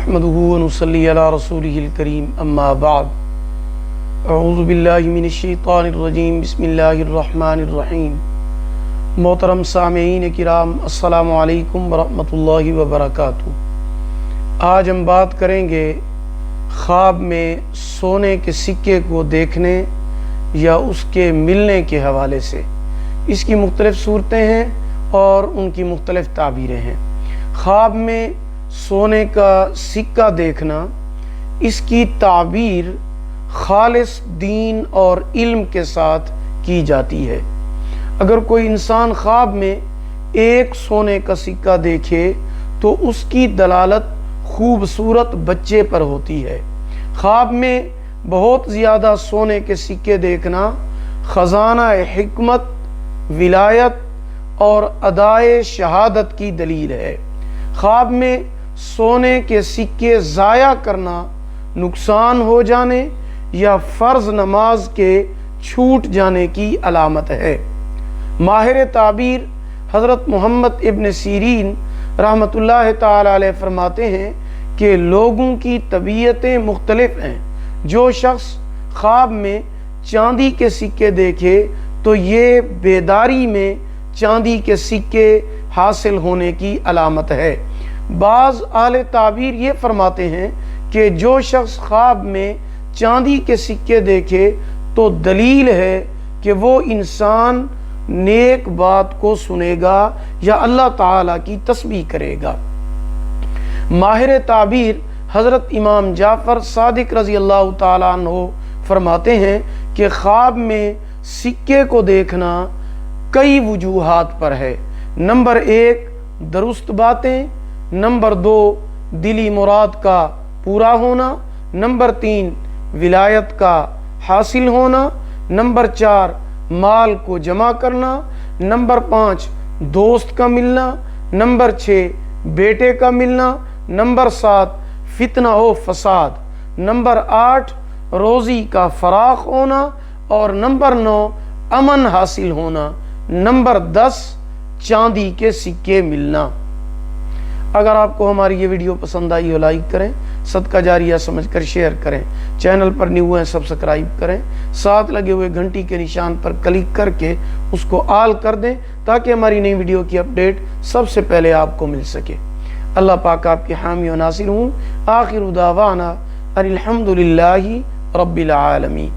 نحمده ونصلي على رسوله الكريم اما بعد اعوذ باللہ من الشیطان الرجیم بسم اللہ الرحمن الرحیم۔ محترم سامعین کرام، السلام علیکم ورحمۃ اللہ وبرکاتہ۔ آج ہم بات کریں گے خواب میں سونے کے سکے کو دیکھنے یا اس کے ملنے کے حوالے سے۔ اس کی مختلف صورتیں ہیں اور ان کی مختلف تعبیریں ہیں۔ خواب میں سونے کا سکہ دیکھنا، اس کی تعبیر خالص دین اور علم کے ساتھ کی جاتی ہے۔ اگر کوئی انسان خواب میں ایک سونے کا سکہ دیکھے تو اس کی دلالت خوبصورت بچے پر ہوتی ہے۔ خواب میں بہت زیادہ سونے کے سکے دیکھنا خزانہ حکمت، ولایت اور ادائے شہادت کی دلیل ہے۔ خواب میں سونے کے سکے ضائع کرنا نقصان ہو جانے یا فرض نماز کے چھوٹ جانے کی علامت ہے۔ ماہر تعبیر حضرت محمد ابن سیرین رحمۃ اللہ تعالی علیہ فرماتے ہیں کہ لوگوں کی طبیعتیں مختلف ہیں۔ جو شخص خواب میں چاندی کے سکے دیکھے تو یہ بیداری میں چاندی کے سکے حاصل ہونے کی علامت ہے۔ بعض اہل تعبیر یہ فرماتے ہیں کہ جو شخص خواب میں چاندی کے سکے دیکھے تو دلیل ہے کہ وہ انسان نیک بات کو سنے گا یا اللہ تعالیٰ کی تسبیح کرے گا۔ ماہر تعبیر حضرت امام جعفر صادق رضی اللہ تعالیٰ عنہ فرماتے ہیں کہ خواب میں سکے کو دیکھنا کئی وجوہات پر ہے۔ نمبر 1 درست باتیں، نمبر 2 دلی مراد کا پورا ہونا، نمبر 3 ولایت کا حاصل ہونا، نمبر 4 مال کو جمع کرنا، نمبر 5 دوست کا ملنا، نمبر 6 بیٹے کا ملنا، نمبر 7 فتنہ و فساد، نمبر 8 روزی کا فراخ ہونا اور نمبر 9 امن حاصل ہونا، نمبر 10 چاندی کے سکے ملنا۔ اگر آپ کو ہماری یہ ویڈیو پسند آئی ہو لائک کریں، صدقہ جاریہ سمجھ کر شیئر کریں، چینل پر نیو ہیں سبسکرائب کریں، ساتھ لگے ہوئے گھنٹی کے نشان پر کلک کر کے اس کو آل کر دیں تاکہ ہماری نئی ویڈیو کی اپڈیٹ سب سے پہلے آپ کو مل سکے۔ اللہ پاک آپ کے حامی و ناصر ہوں۔ آخر دعوانا ان الحمدللہ رب العالمین۔